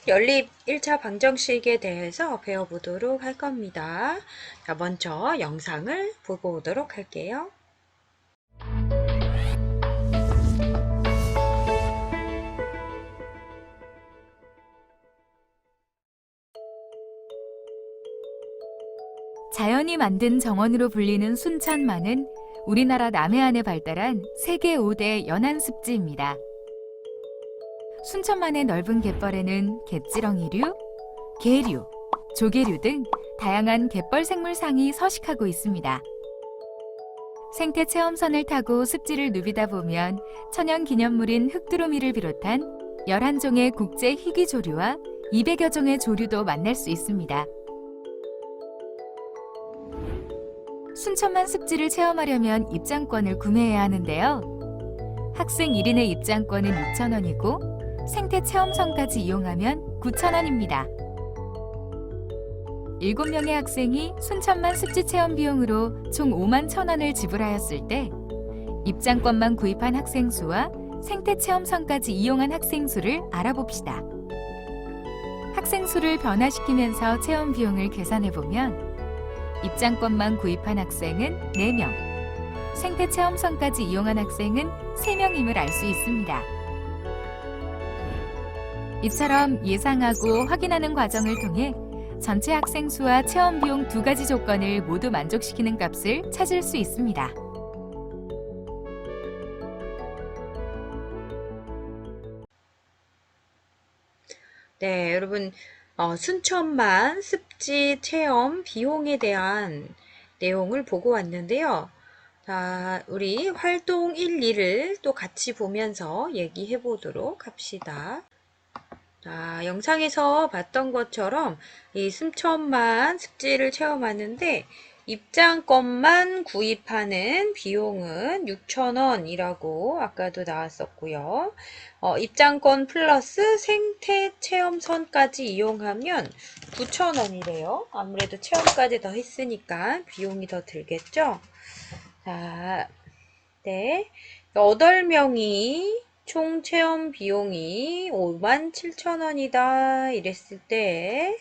연립 1차 방정식에 대해서 배워보도록 할 겁니다. 자, 먼저 영상을 보고 오도록 할게요. 자연이 만든 정원으로 불리는 순천만은 우리나라 남해안에 발달한 세계 5대 연안습지입니다. 순천만의 넓은 갯벌에는 갯지렁이류, 게류, 조개류 등 다양한 갯벌 생물상이 서식하고 있습니다. 생태 체험선을 타고 습지를 누비다 보면 천연기념물인 흑두루미를 비롯한 11종의 국제 희귀조류와 200여 종의 조류도 만날 수 있습니다. 순천만 습지를 체험하려면 입장권을 구매해야 하는데요. 학생 1인의 입장권은 6,000원이고 생태 체험선까지 이용하면 9,000원입니다. 7명의 학생이 순천만 습지 체험 비용으로 총 51,000원을 지불하였을 때 입장권만 구입한 학생 수와 생태 체험선까지 이용한 학생 수를 알아봅시다. 학생 수를 변화시키면서 체험 비용을 계산해 보면 입장권만 구입한 학생은 4명, 생태 체험선까지 이용한 학생은 3명임을 알 수 있습니다. 이처럼 예상하고 확인하는 과정을 통해 전체 학생 수와 체험 비용 두 가지 조건을 모두 만족시키는 값을 찾을 수 있습니다. 네, 여러분, 순천만 습지 체험 비용에 대한 내용을 보고 왔는데요. 자, 우리 활동 1, 2를 또 같이 보면서 얘기해 보도록 합시다. 자, 영상에서 봤던 것처럼 이 순천만 습지를 체험하는데 입장권만 구입하는 비용은 6,000원이라고 아까도 나왔었고요. 입장권 플러스 생태 체험선까지 이용하면 9,000원이래요. 아무래도 체험까지 더 했으니까 비용이 더 들겠죠? 자, 네. 8명이 총 체험 비용이 57,000원이다 이랬을 때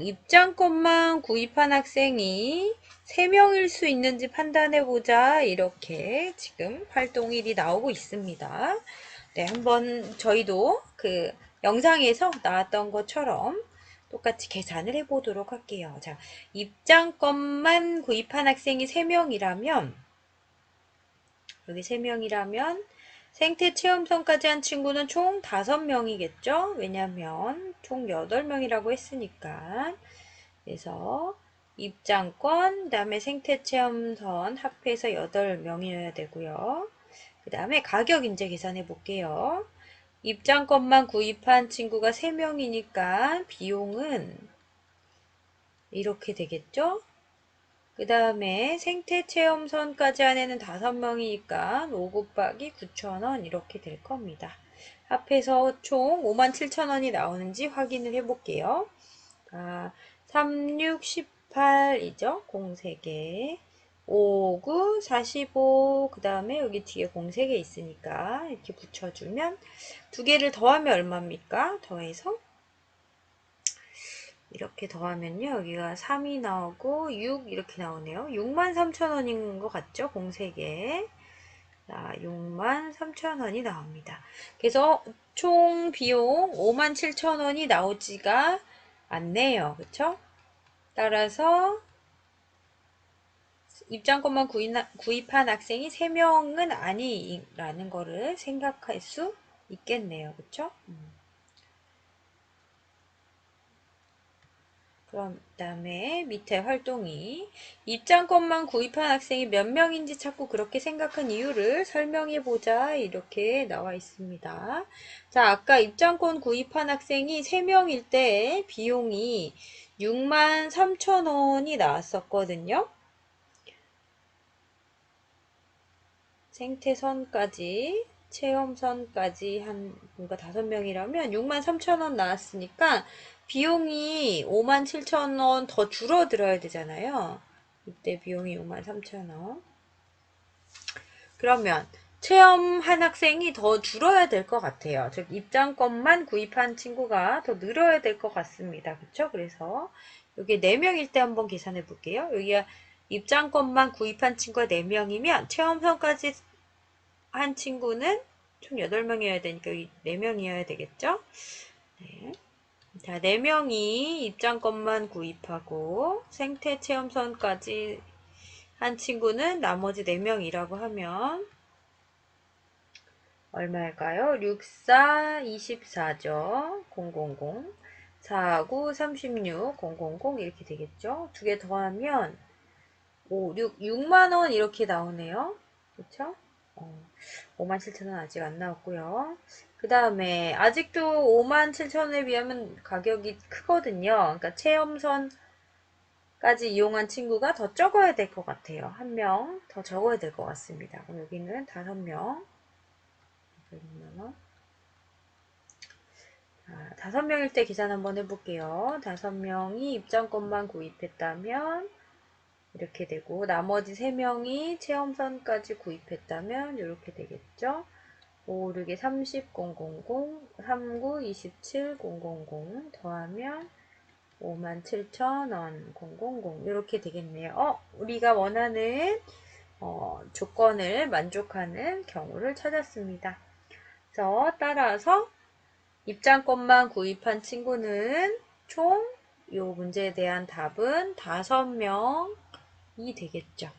입장권만 구입한 학생이 3명일 수 있는지 판단해보자 이렇게 지금 활동 1이 나오고 있습니다. 네, 한번 저희도 그 영상에서 나왔던 것처럼 똑같이 계산을 해보도록 할게요. 자, 입장권만 구입한 학생이 3명이라면 여기 3명이라면 생태 체험선까지 한 친구는 총 5명이겠죠? 왜냐면 총 8명이라고 했으니까. 그래서 입장권, 그 다음에 생태 체험선 합해서 8명이어야 되고요. 그 다음에 가격 이제 계산해 볼게요. 입장권만 구입한 친구가 3명이니까 비용은 이렇게 되겠죠? 그 다음에 생태체험선까지 안에는 5명이니까 5 곱하기 9,000원 이렇게 될 겁니다. 합해서 총 57,000원이 나오는지 확인을 해볼게요. 3, 6, 18이죠. 공 3개. 5, 9, 45. 그 다음에 여기 뒤에 공 3개 있으니까 이렇게 붙여주면 2개를 더하면 얼마입니까? 더해서 이렇게 더하면요. 여기가 3이 나오고 6 이렇게 나오네요. 63,000원인 것 같죠? 공 3개. 자, 63,000원이 나옵니다. 그래서 총 비용 57,000원이 나오지가 않네요. 그쵸? 따라서 입장권만 구입한 학생이 3명은 아니라는 거를 생각할 수 있겠네요. 그쵸? 그다음에 밑에 활동이 입장권만 구입한 학생이 몇 명인지 자꾸 그렇게 생각한 이유를 설명해 보자 이렇게 나와 있습니다. 자, 아까 입장권 구입한 학생이 3명일 때 비용이 63,000원이 나왔었거든요. 생태선까지 체험선까지 한 뭔가 5명이라면 63,000원 나왔으니까 비용이 57,000원 더 줄어들어야 되잖아요. 이때 비용이 63,000원. 그러면 체험한 학생이 더 줄어야 될 것 같아요. 즉 입장권만 구입한 친구가 더 늘어야 될 것 같습니다. 그쵸? 그래서 여기 4명일 때 한번 계산해 볼게요. 여기가 입장권만 구입한 친구가 4명이면 체험선까지 한 친구는 총 8명이어야 되니까 여기 4명이어야 되겠죠? 네. 자, 4명이 입장권만 구입하고 생태 체험선까지 한 친구는 나머지 4명이라고 하면 얼마일까요? 6, 4, 24죠. 000. 4, 9, 36, 000 이렇게 되겠죠. 두 개 더하면 5, 6만원 이렇게 나오네요. 그쵸? 57,000원 아직 안 나왔고요. 그 다음에 아직도 57,000원에 비하면 가격이 크거든요. 그러니까 체험선까지 이용한 친구가 더 적어야 될 것 같아요. 한 명 더 적어야 될 것 같습니다. 그럼 여기는 5명. 6만원. 5명일 때 계산 한번 해볼게요. 5명이 입장권만 구입했다면 이렇게 되고 나머지 3명이 체험선까지 구입했다면 이렇게 되겠죠. 5, 6에 30, 000, 39, 27, 000 더하면 57,000원, 000 이렇게 되겠네요. 우리가 원하는 조건을 만족하는 경우를 찾았습니다. 그래서 따라서 입장권만 구입한 친구는 총 이 문제에 대한 답은 5명이 되겠죠.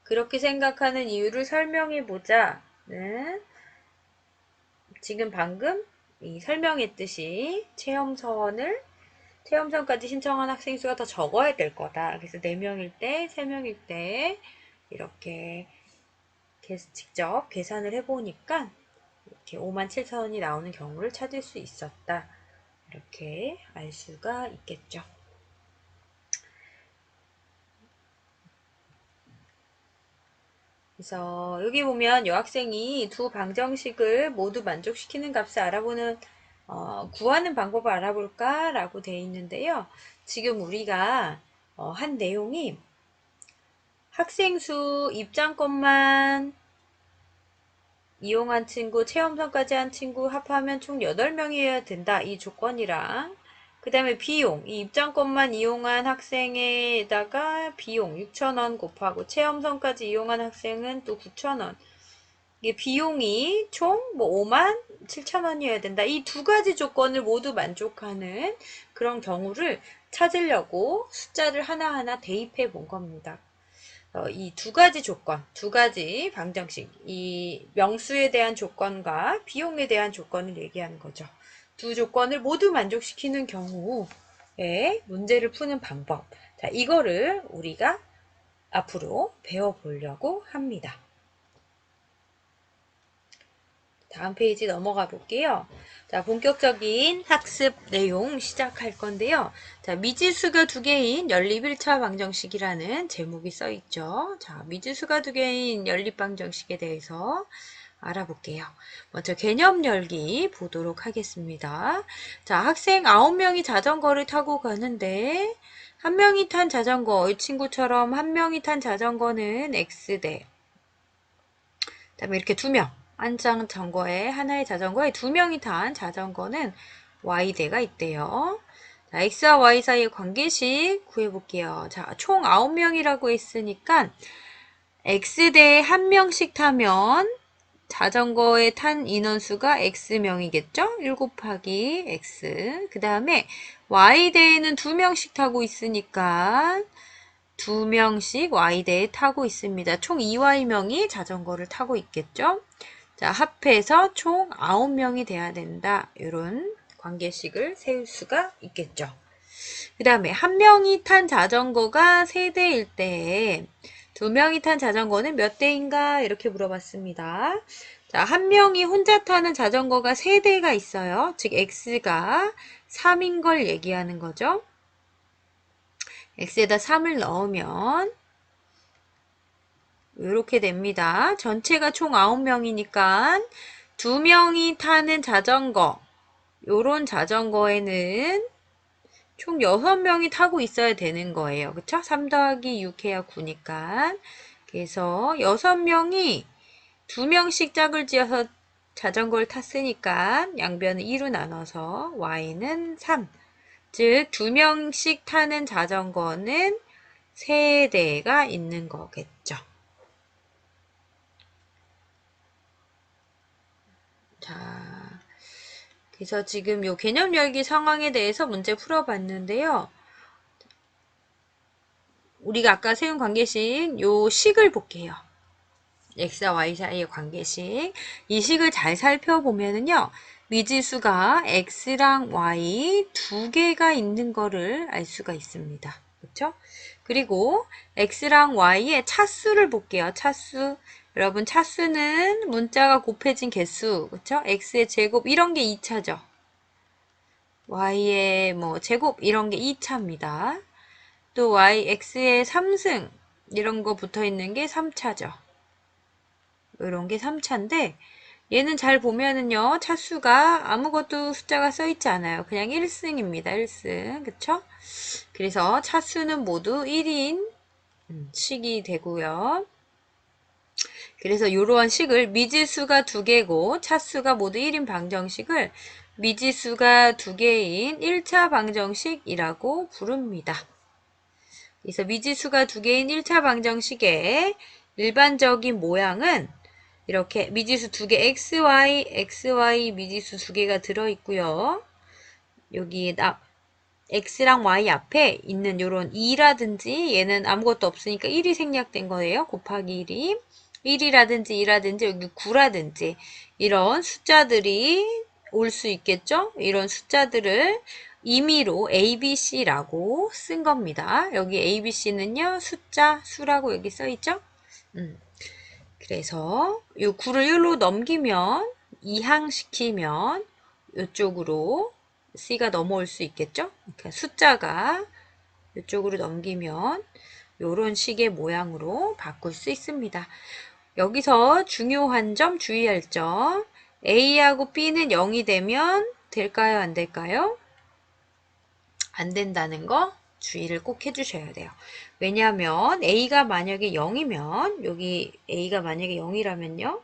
그렇게 생각하는 이유를 설명해 보자는 지금 방금 설명했듯이 체험선까지 신청한 학생 수가 더 적어야 될 거다. 그래서 4명일 때, 3명일 때 이렇게 직접 계산을 해보니까 이렇게 57,000원이 나오는 경우를 찾을 수 있었다. 이렇게 알 수가 있겠죠. 그래서 여기 보면 여학생이 두 방정식을 모두 만족시키는 값을 알아보는 구하는 방법을 알아볼까? 라고 되어 있는데요. 지금 우리가 한 내용이 학생 수 입장권만 이용한 친구, 체험선까지 한 친구 합하면 총 8명이어야 된다. 이 조건이랑 그 다음에 비용, 이 입장권만 이용한 학생에다가 비용 6,000원 곱하고 체험선까지 이용한 학생은 또 9,000원. 이게 비용이 총 57,000원이어야 된다. 이 두 가지 조건을 모두 만족하는 그런 경우를 찾으려고 숫자를 하나하나 대입해 본 겁니다. 이 두 가지 조건, 두 가지 방정식, 이 명수에 대한 조건과 비용에 대한 조건을 얘기하는 거죠. 두 조건을 모두 만족시키는 경우에 문제를 푸는 방법. 자, 이거를 우리가 앞으로 배워보려고 합니다. 다음 페이지 넘어가 볼게요. 자, 본격적인 학습 내용 시작할 건데요. 자, 미지수가 두 개인 연립 1차 방정식이라는 제목이 써 있죠. 자, 미지수가 두 개인 연립 방정식에 대해서 알아볼게요. 먼저 개념 열기 보도록 하겠습니다. 자, 학생 9명이 자전거를 타고 가는데 한 명이 탄 자전거, 이 친구처럼 한 명이 탄 자전거는 X대. 그다음에 이렇게 2명. 한 장 자전거에 하나의 자전거에 2명이 탄 자전거는 Y대가 있대요. 자, X와 Y 사이의 관계식 구해볼게요. 자, 총 9명이라고 했으니까 X대에 1명씩 타면 자전거에 탄 인원수가 X명이겠죠? 1 곱하기 X. 그 다음에 Y대에는 2명씩 타고 있으니까 2명씩 Y대에 타고 있습니다. 총 2Y명이 자전거를 타고 있겠죠? 자, 합해서 총 9명이 돼야 된다. 이런 관계식을 세울 수가 있겠죠. 그 다음에 한 명이 탄 자전거가 3대일 때 2명이 탄 자전거는 몇 대인가? 이렇게 물어봤습니다. 자, 한 명이 혼자 타는 자전거가 3대가 있어요. 즉 X가 3인 걸 얘기하는 거죠. X에다 3을 넣으면 이렇게 됩니다. 전체가 총 9명이니까 2명이 타는 자전거, 요런 자전거에는 총 6명이 타고 있어야 되는 거예요. 그쵸? 3 더하기 6 해야 9니까 그래서 6명이 2명씩 짝을 지어서 자전거를 탔으니까 양변을 2로 나눠서 y는 3. 즉 2명씩 타는 자전거는 3대가 있는 거겠죠. 자, 그래서 지금 요 개념 열기 상황에 대해서 문제 풀어봤는데요. 우리가 아까 세운 관계식 요 식을 볼게요. x와 y 사이의 관계식. 이 식을 잘 살펴보면은요. 미지수가 x랑 y 두 개가 있는 거를 알 수가 있습니다. 그렇죠? 그리고 x랑 y의 차수를 볼게요. 차수. 여러분 차수는 문자가 곱해진 개수. 그렇죠? x의 제곱 이런 게 2차죠. y의 뭐 제곱 이런 게 2차입니다. 또 x의 3승 이런 거 붙어 있는 게 3차죠. 이런 게 3차인데 얘는 잘 보면은요. 차수가 아무것도 숫자가 써 있지 않아요. 그냥 1승입니다. 1승. 그쵸? 그래서 차수는 모두 1인 식이 되고요. 그래서 이러한 식을 미지수가 2개고 차수가 모두 1인 방정식을 미지수가 2개인 1차 방정식이라고 부릅니다. 그래서 미지수가 2개인 1차 방정식의 일반적인 모양은 이렇게 미지수 2개 xy 미지수 2개가 들어있고요. 여기 x랑 y 앞에 있는 요런 2라든지 얘는 아무것도 없으니까 1이 생략된 거예요. 곱하기 1이 1이라든지 2라든지 여기 9라든지 이런 숫자들이 올 수 있겠죠. 이런 숫자들을 임의로 ABC라고 쓴 겁니다. 여기 ABC는요. 숫자, 수라고 여기 써있죠. 그래서 이 9를 1로 넘기면 이항시키면 이쪽으로 C가 넘어올 수 있겠죠? 그러니까 숫자가 이쪽으로 넘기면 이런 식의 모양으로 바꿀 수 있습니다. 여기서 중요한 점, 주의할 점. A하고 B는 0이 되면 될까요? 안 될까요? 안 된다는 거 주의를 꼭 해주셔야 돼요. 왜냐하면 A가 만약에 0이면 여기 A가 만약에 0이라면요.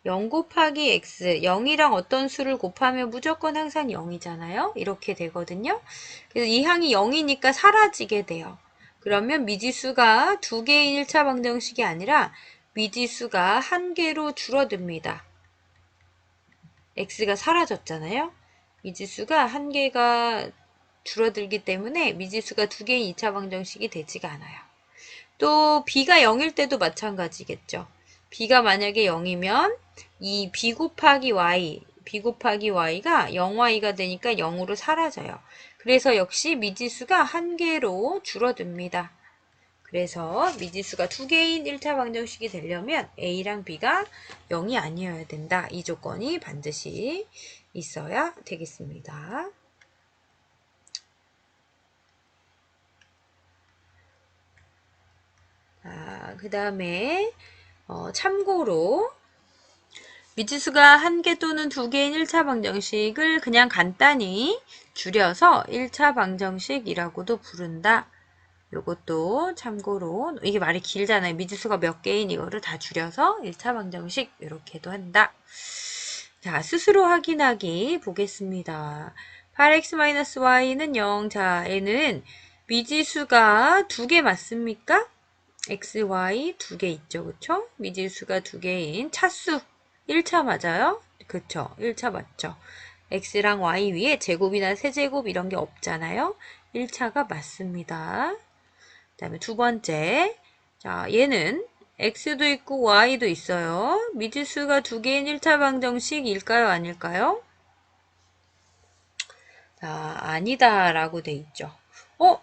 0 곱하기 X 0이랑 어떤 수를 곱하면 무조건 항상 0이잖아요. 이렇게 되거든요. 그래서 이 항이 0이니까 사라지게 돼요. 그러면 미지수가 2개인 1차 방정식이 아니라 미지수가 1개로 줄어듭니다. X가 사라졌잖아요. 미지수가 1개가 줄어들기 때문에 미지수가 2개인 2차 방정식이 되지가 않아요. 또 B가 0일 때도 마찬가지겠죠. B가 만약에 0이면 이 B 곱하기 Y가 0Y가 되니까 0으로 사라져요. 그래서 역시 미지수가 1개로 줄어듭니다. 그래서 미지수가 2개인 1차 방정식이 되려면 A랑 B가 0이 아니어야 된다. 이 조건이 반드시 있어야 되겠습니다. 그 다음에 참고로 미지수가 1개 또는 2개인 1차 방정식을 그냥 간단히 줄여서 1차 방정식이라고도 부른다. 요것도 참고로 이게 말이 길잖아요. 미지수가 몇 개인 이거를 다 줄여서 1차 방정식 이렇게도 한다. 자, 스스로 확인하기 보겠습니다. 8x-y는 0. 자, 얘는 미지수가 2개 맞습니까? x, y 2개 있죠. 그쵸? 미지수가 2개인 차수 1차 맞아요? 그쵸? 1차 맞죠? x랑 y 위에 제곱이나 세제곱 이런 게 없잖아요. 1차가 맞습니다. 그 다음에 두 번째. 자, 얘는 x도 있고 y도 있어요. 미지수가 2개인 1차 방정식일까요? 아닐까요? 자, 아니다 라고 돼 있죠.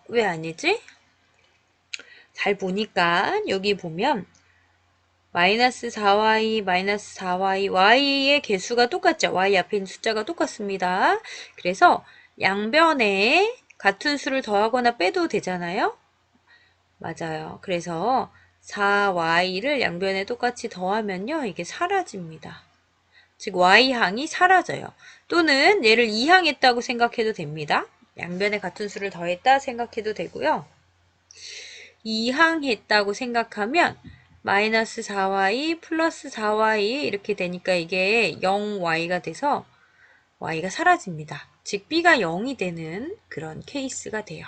왜 아니지? 잘 보니까 여기 보면 마이너스 4y, 마이너스 4y, y의 개수가 똑같죠. y 앞에 있는 숫자가 똑같습니다. 그래서 양변에 같은 수를 더하거나 빼도 되잖아요. 맞아요. 그래서 4y를 양변에 똑같이 더하면요. 이게 사라집니다. 즉 y항이 사라져요. 또는 얘를 2항했다고 생각해도 됩니다. 양변에 같은 수를 더했다 생각해도 되고요. 2항했다고 생각하면 마이너스 4y 플러스 4y 이렇게 되니까 이게 0y가 돼서 y가 사라집니다. 즉 b가 0이 되는 그런 케이스가 돼요.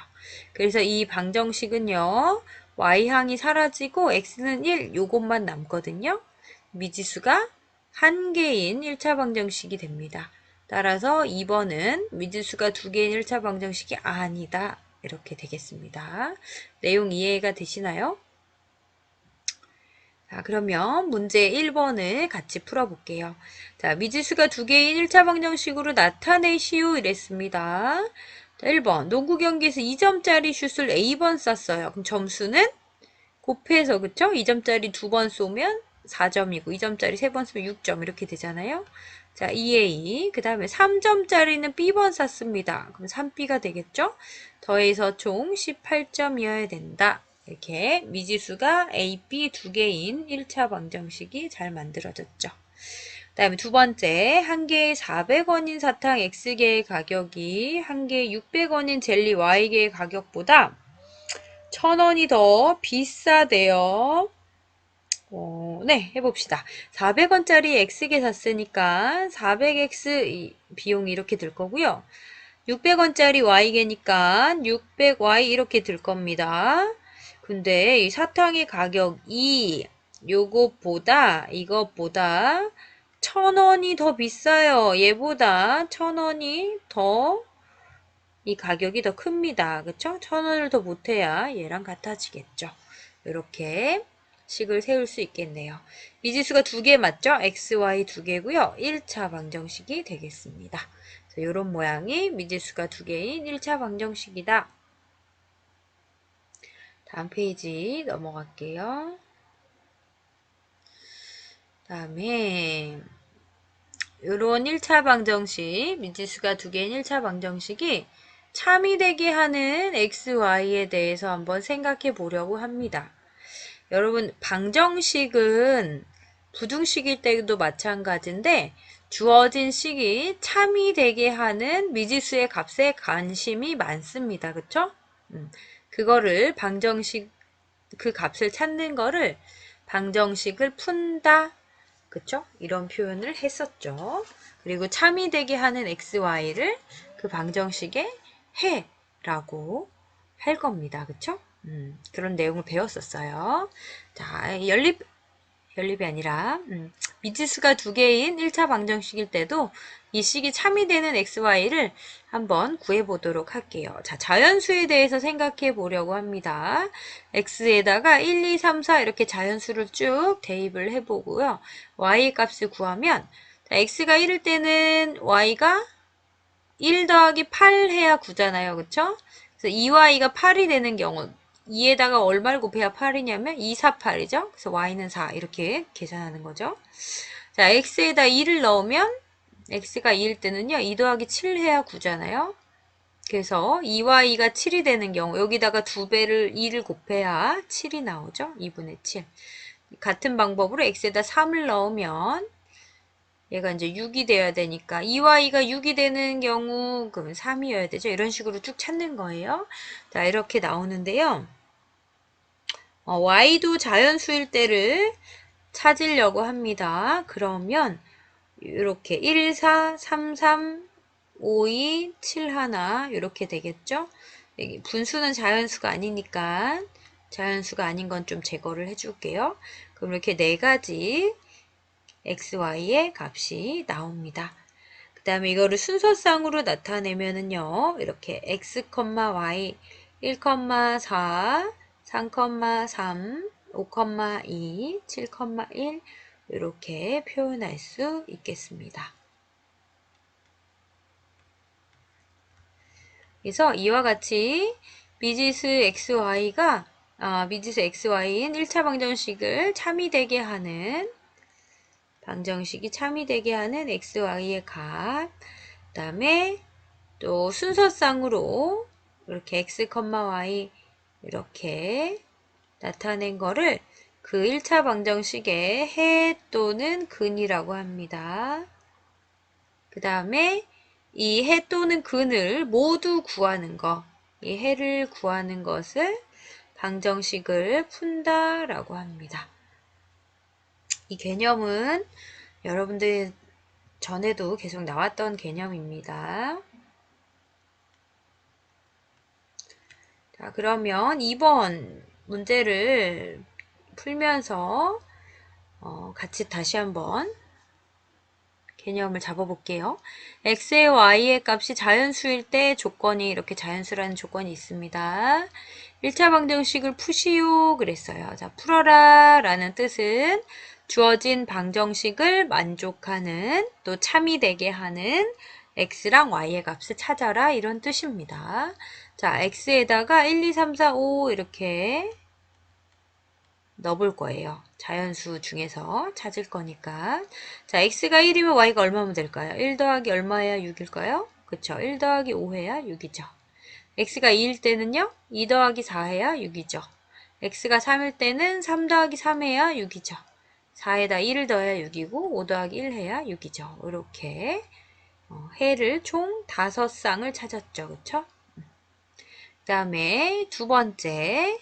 그래서 이 방정식은요. y항이 사라지고 x는 1 요것만 남거든요. 미지수가 한 개인 1차 방정식이 됩니다. 따라서 2번은 미지수가 두 개인 1차 방정식이 아니다. 이렇게 되겠습니다. 내용 이해가 되시나요? 자, 그러면 문제 1번을 같이 풀어볼게요. 자, 미지수가 두 개인 1차 방정식으로 나타내시오 이랬습니다. 자, 1번 농구 경기에서 2점짜리 슛을 A번 쐈어요. 그럼 점수는 곱해서 그쵸? 2점짜리 두 번 쏘면 4점이고 2점짜리 세 번 쏘면 6점 이렇게 되잖아요. 자, 2A 그 다음에 3점짜리는 B번 쐈습니다. 그럼 3B가 되겠죠? 더해서 총 18점이어야 된다. 이렇게 미지수가 A, B 두 개인 1차 방정식이 잘 만들어졌죠. 그 다음에 두 번째, 한 개에 400원인 사탕 X개의 가격이 한 개에 600원인 젤리 Y개의 가격보다 1000원이 더 비싸대요. 네, 해봅시다. 400원짜리 X개 샀으니까 400X 비용이 이렇게 들 거고요. 600원짜리 Y개니까 600Y 이렇게 들 겁니다. 근데 이 사탕의 가격이 이것보다 1000원이 더 비싸요. 얘보다 1000원이 더 이 가격이 더 큽니다. 그쵸? 1000원을 더 못해야 얘랑 같아지겠죠. 이렇게 식을 세울 수 있겠네요. 미지수가 두 개 맞죠? x, y 두 개고요. 1차 방정식이 되겠습니다. 이런 모양이 미지수가 두 개인 1차 방정식이다. 다음 페이지 넘어갈게요. 다음에 이런 1차 방정식, 미지수가 두 개인 1차 방정식이 참이 되게 하는 x, y에 대해서 한번 생각해 보려고 합니다. 여러분, 방정식은 부등식일 때도 마찬가지인데 주어진 식이 참이 되게 하는 미지수의 값에 관심이 많습니다. 그쵸? 그거를 방정식, 그 값을 찾는 거를 방정식을 푼다. 그쵸? 이런 표현을 했었죠. 그리고 참이 되게 하는 x, y를 그 방정식에 해라고 할 겁니다. 그쵸? 그런 내용을 배웠었어요. 자, 연립이 아니라 미지수가 두 개인 1차 방정식일 때도 이 식이 참이 되는 xy를 한번 구해보도록 할게요. 자, 자연수에 대해서 생각해 보려고 합니다. x에다가 1, 2, 3, 4 이렇게 자연수를 쭉 대입을 해보고요. y 값을 구하면 자, x가 1일 때는 y가 1 더하기 8 해야 9잖아요. 그쵸? 그래서 2y가 8이 되는 경우 2에다가 얼마를 곱해야 8이냐면 2, 4, 8이죠. 그래서 y는 4 이렇게 계산하는 거죠. 자, x에다 2를 넣으면 x가 2일 때는요. 2 더하기 7 해야 9잖아요. 그래서 2y가 7이 되는 경우 여기다가 2배를 2를 곱해야 7이 나오죠. 2분의 7. 같은 방법으로 x에다 3을 넣으면 얘가 이제 6이 돼야 되니까 2y가 6이 되는 경우 그러면 3이어야 되죠. 이런 식으로 쭉 찾는 거예요. 자, 이렇게 나오는데요. y도 자연수일 때를 찾으려고 합니다. 그러면 이렇게 1, 4, 3, 3, 5, 2, 7, 1 이렇게 되겠죠. 분수는 자연수가 아니니까 자연수가 아닌 건 좀 제거를 해줄게요. 그럼 이렇게 네 가지 x, y의 값이 나옵니다. 그 다음에 이거를 순서상으로 나타내면은요. 이렇게 x, y 1, 4, 3, 3, 5, 2, 7, 1 이렇게 표현할 수 있겠습니다. 그래서 이와 같이 미지수 xy가 미지수 xy인 1차 방정식을 참이되게 하는 방정식이 참이되게 하는 x, y의 값, 그 다음에 또 순서상으로 이렇게 x, y 이렇게 나타낸 거를 그 1차 방정식의 해 또는 근이라고 합니다. 그 다음에 이 해 또는 근을 모두 구하는 거, 이 해를 구하는 것을 방정식을 푼다라고 합니다. 이 개념은 여러분들 전에도 계속 나왔던 개념입니다. 자, 그러면 2번 문제를 풀면서 같이 다시 한번 개념을 잡아볼게요. x의 y의 값이 자연수일 때 조건이 이렇게 자연수라는 조건이 있습니다. 1차 방정식을 푸시오 그랬어요. 자, 풀어라 라는 뜻은 주어진 방정식을 만족하는 또 참이 되게 하는 x랑 y의 값을 찾아라 이런 뜻입니다. 자, x에다가 1, 2, 3, 4, 5 이렇게 넣어볼 거예요. 자연수 중에서 찾을 거니까. 자, x가 1이면 y가 얼마면 될까요? 1 더하기 얼마야 6일까요? 그쵸? 1 더하기 5해야 6이죠. x가 2일 때는요? 2 더하기 4해야 6이죠. x가 3일 때는 3 더하기 3해야 6이죠. 4에다 1을 더해야 6이고 5 더하기 1 해야 6이죠. 이렇게 해를 총 5쌍을 찾았죠. 그쵸? 그 다음에 두 번째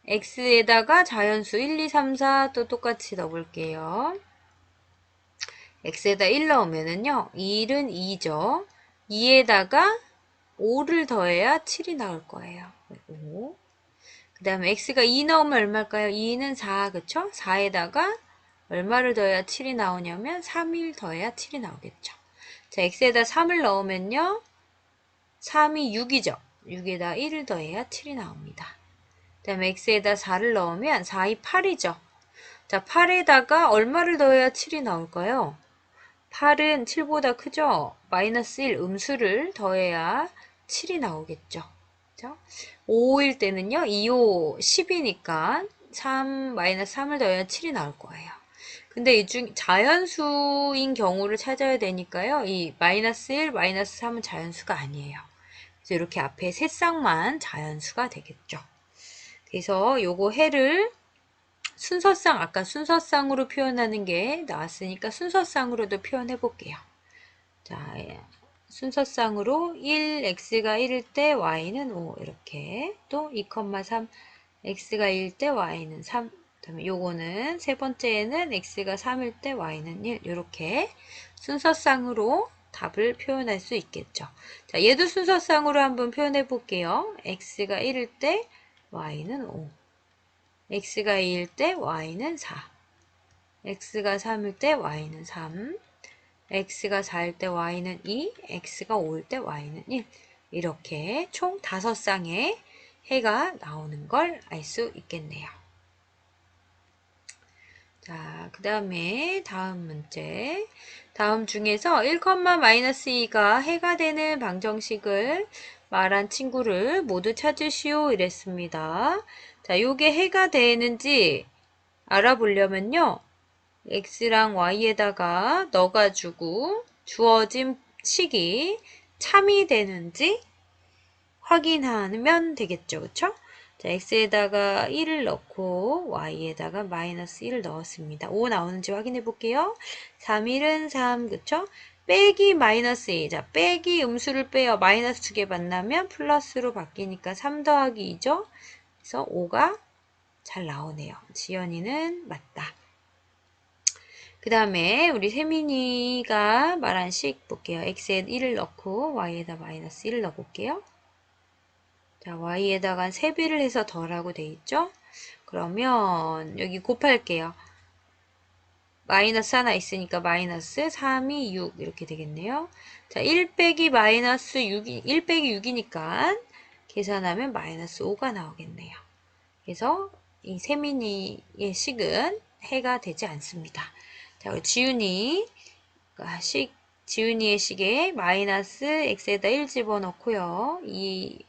x에다가 자연수 1, 2, 3, 4 또 똑같이 넣어볼게요. x에다 1 넣으면은요. 1은 2죠. 2에다가 5를 더해야 7이 나올 거예요. 5. 그 다음에 x가 2 넣으면 얼마일까요? 2는 4, 그쵸? 4에다가 얼마를 더해야 7이 나오냐면 3을 더해야 7이 나오겠죠. 자, x에다 3을 넣으면요. 3이 6이죠. 6에다 1을 더해야 7이 나옵니다. 그 다음에 x에다 4를 넣으면 4이 8이죠. 자, 8에다가 얼마를 더해야 7이 나올까요? 8은 7보다 크죠? 마이너스 1 음수를 더해야 7이 나오겠죠. 그죠? 5일 때는요, 2, 5, 10이니까 3, 마이너스 3을 더해야 7이 나올 거예요. 근데 이 중 자연수인 경우를 찾아야 되니까요, 이 마이너스 1, 마이너스 3은 자연수가 아니에요. 그래서 이렇게 앞에 세 쌍만 자연수가 되겠죠. 그래서 요거 해를 순서상, 아까 순서상으로 표현하는 게 나왔으니까 순서상으로도 표현해 볼게요. 자, 순서상으로 1, x가 1일 때 y는 5 이렇게 또 2,3 x가 1일 때 y는 3 그다음에 요거는 세 번째에는 x가 3일 때 y는 1 이렇게 순서상으로 답을 표현할 수 있겠죠. 자, 얘도 순서상으로 한번 표현해 볼게요. x가 1일 때 y는 5 x가 2일 때 y는 4 x가 3일 때 y는 3 x가 4일 때 y는 2 x가 5일 때 y는 1 이렇게 총 5쌍의 해가 나오는 걸 알 수 있겠네요. 자, 그 다음에 다음 문제. 다음 중에서 1,-2가 해가 되는 방정식을 말한 친구를 모두 찾으시오 이랬습니다. 자, 요게 해가 되는지 알아보려면요. x랑 y에다가 넣어가지고 주어진 식이 참이 되는지 확인하면 되겠죠. 그쵸? 자, x에다가 1을 넣고 y에다가 마이너스 1을 넣었습니다. 5 나오는지 확인해 볼게요. 3, 1은 3, 그쵸? 빼기 마이너스 2. 자, 빼기 음수를 빼요. 마이너스 2개 만나면 플러스로 바뀌니까 3 더하기 2죠? 그래서 5가 잘 나오네요. 지연이는 맞다. 그 다음에 우리 세민이가 말한 식 볼게요. x에 1을 넣고 y에다 마이너스 1을 넣어볼게요. 자, y에다가 3배를 해서 더라고 돼 있죠? 그러면 여기 곱할게요. 마이너스 하나 있으니까 마이너스 3이 6 이렇게 되겠네요. 자, 1 빼기 마이너스 6이 1 빼기 6이니까 계산하면 마이너스 5가 나오겠네요. 그래서 이 세민이의 식은 해가 되지 않습니다. 자, 지훈이의 식에 마이너스 x에다 1 집어넣고요. 이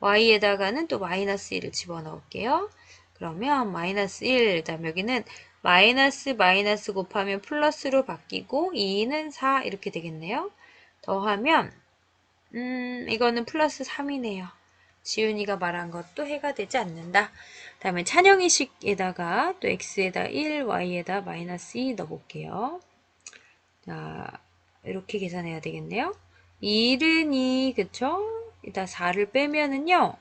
y에다가는 또 마이너스 1을 집어넣을게요. 그러면 마이너스 1, 다음 여기는 마이너스 마이너스 곱하면 플러스로 바뀌고 2는 4 이렇게 되겠네요. 더하면 이거는 플러스 3이네요. 지훈이가 말한 것도 해가 되지 않는다. 다음에 찬영이 식에다가 또 x에다 1, y에다 마이너스 2 넣어볼게요. 자, 이렇게 계산해야 되겠네요. 1은 2, 그쵸? 이따 4를 빼면은요.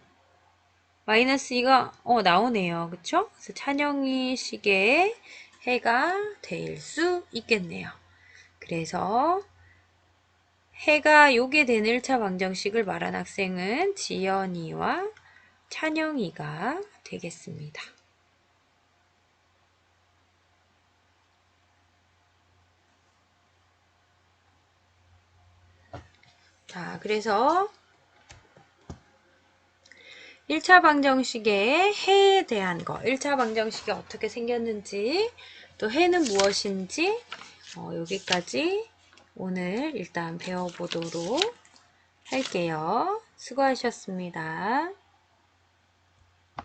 마이너스 2가 나오네요. 그쵸? 그래서 찬영이 식의 해가 될 수 있겠네요. 그래서 해가 요게 된 1차 방정식을 말한 학생은 지연이와 찬영이가 되겠습니다. 자, 그래서 1차 방정식의 해에 대한 거, 1차 방정식이 어떻게 생겼는지, 또 해는 무엇인지, 여기까지 오늘 일단 배워보도록 할게요. 수고하셨습니다.